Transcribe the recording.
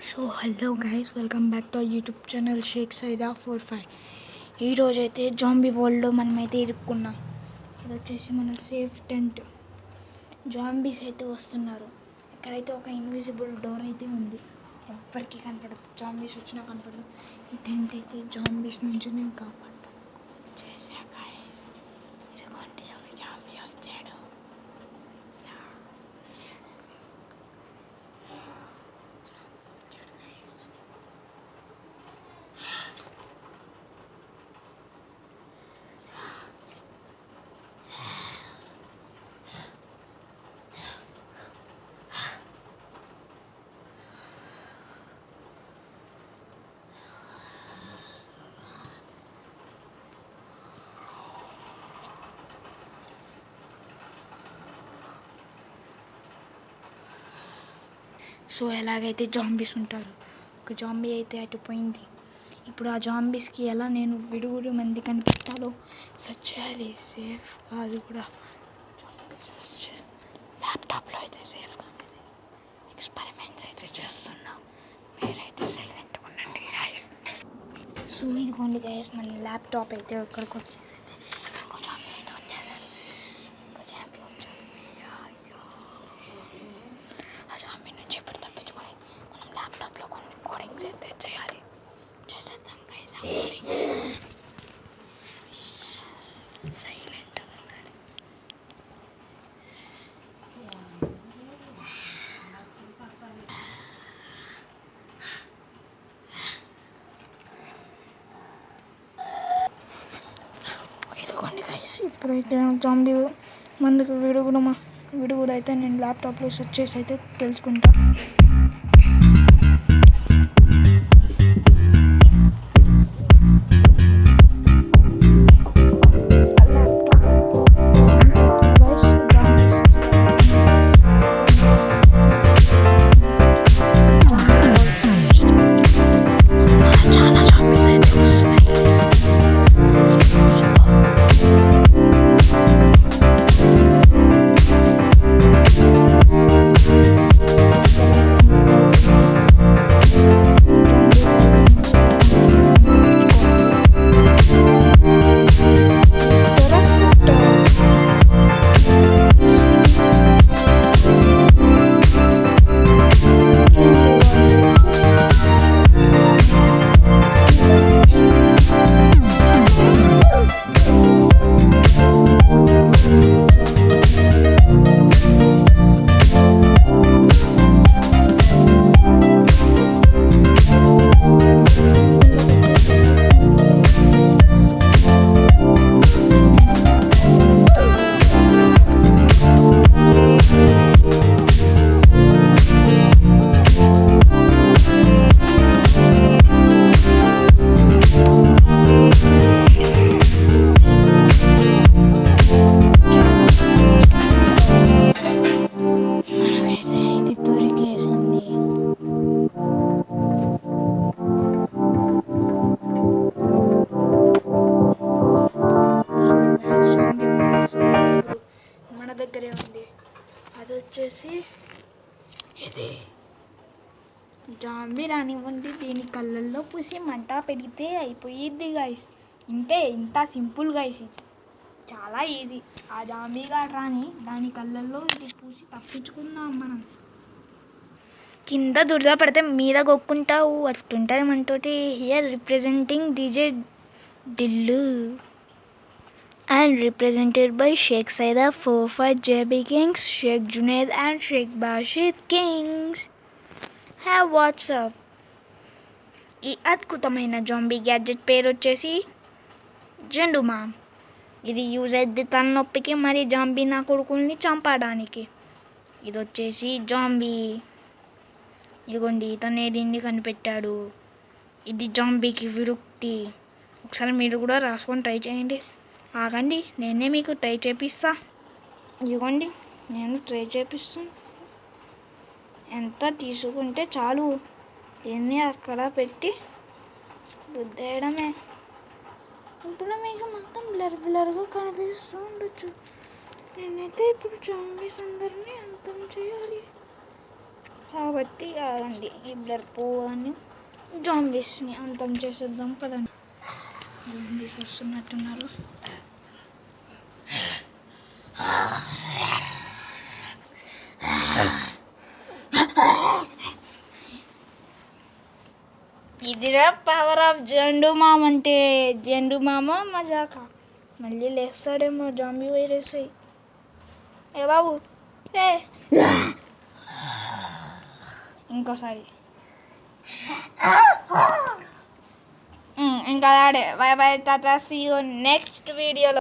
So hello guys, welcome back to YouTube channel Shaik Saida 45. ఈరోజైతే zombie వరల్డ్లో మనమైతే ఇరుక్కున్నాం. ఇది వచ్చేసి మన సేఫ్ టెంట్. జాంబీస్ అయితే వస్తున్నారు. ఇక్కడైతే ఒక ఇన్విజిబుల్ డోర్ అయితే ఉంది, ఎవ్వరికి కనపడదు. జాంబీస్ వచ్చినా కనపడదు. ఈ టెంట్ అయితే జాంబీస్ నుంచి నేను కాపాడు చేసా గైస్. ఇదిగోండి జాంబీ వచ్చాడు. సో ఎలాగైతే జాంబీస్ ఉంటారు, ఒక జాంబీ అయితే అటు పోయింది. ఇప్పుడు ఆ జాంబీస్కి ఎలా నేను విడుగుడు మంది కనిపెట్టాలో సెర్చ్ చేయాలి. సేఫ్ కాదు కూడా, ల్యాప్టాప్లో అయితే సేఫ్ కాదు. ఎక్స్పెరిమెంట్స్ అయితే చేస్తున్నాం, మీరైతే సైలెంట్గా ఉండండి గైస్. సో ఇదిగోండి గైస్, మన ల్యాప్టాప్ అయితే ఇక్కడికి వచ్చేసింది. ఇంకో జాంబీ అయితే వచ్చేసారు. ఇంకో జాంబీ వచ్చారు. ఆ జాంబీ నుంచి ఇప్పుడు తప్పించుకొని మనం ల్యాప్టాప్లో కొన్ని కోడింగ్స్ అయితే చేయాలి. చేసేద్దాం గైస్ ఆ కోడింగ్స్. సైలెంట్ ఉండాలి. ఇదిగోండి గైస్, ఇప్పుడైతే జాంబీ మందుకు విడుగుడు అయితే నేను ల్యాప్టాప్లో సెర్చ్ చేసి అయితే తెలుసుకుంటా. మన దగ్గరే ఉంది. అది వచ్చేసి ఇది జాంబీ రానివ్వండి, దీని కళ్ళల్లో పూసి మంట పెడితే అయిపోయిద్ది గైస్. ఇంత సింపుల్ గైస్, ఇది చాలా ఈజీ. ఆ జాంబీ గాడు రాని దాని కళ్ళల్లో ఇది పూసి తప్పించుకుందాం మనం. కింద దురద పడితే మీద కొక్కుంటావు, అట్లుంటుంది మనతోటి. Here representing DJ Tillu and represented by Sheikh Saida 45 JB Kings, Sheikh Junaid and Sheikh Bashid Kings. Have WhatsApp. ఈ అద్భుతమైన జాంబీ గ్యాడ్జెట్ పేరు వచ్చేసి జెండుమామ్. ఇది యూజ్ అయ్యింది తలనొప్పికి, మరి జాంబీ నా కొడుకుల్ని చంపడానికి. ఇది వచ్చేసి జాంబీ. ఇదిగోండి, ఇతనే దీన్ని కనిపెట్టాడు. ఇది జాంబీకి విరుక్తి. ఒకసారి మీరు కూడా రాసుకొని ట్రై చేయండి. ఆగండి, నేనే మీకు ట్రై చేపిస్తా. ఇదిగోండి, నేను ట్రై చేపిస్తాను. ఎంత తీసుకుంటే చాలు, దీన్ని అక్కడ పెట్టి రుద్దేయడమే. ఇప్పుడు మీకు మొత్తం బ్లర్గా కనిపిస్తూ ఉండొచ్చు. నేనైతే ఇప్పుడు జాంబీస్ అందరినీ అంతం చేయాలి. కాబట్టి అదండి ఈ బ్లర్ పోవని జాంబీస్ని అంతం చేసేద్దాం పదండి. జాంబీస్ వస్తున్నట్టున్నారు. ఇదిరా పవర్ ఆఫ్ జండు మామ అంటే. జండు మామ మజాక మళ్ళీ లేస్తాడేమో జాంబీ వైరస్. ఏ బాబు ఏ ఇంకోసారి ఇంకా ఆడే. Bye bye tata, see you next వీడియోలో.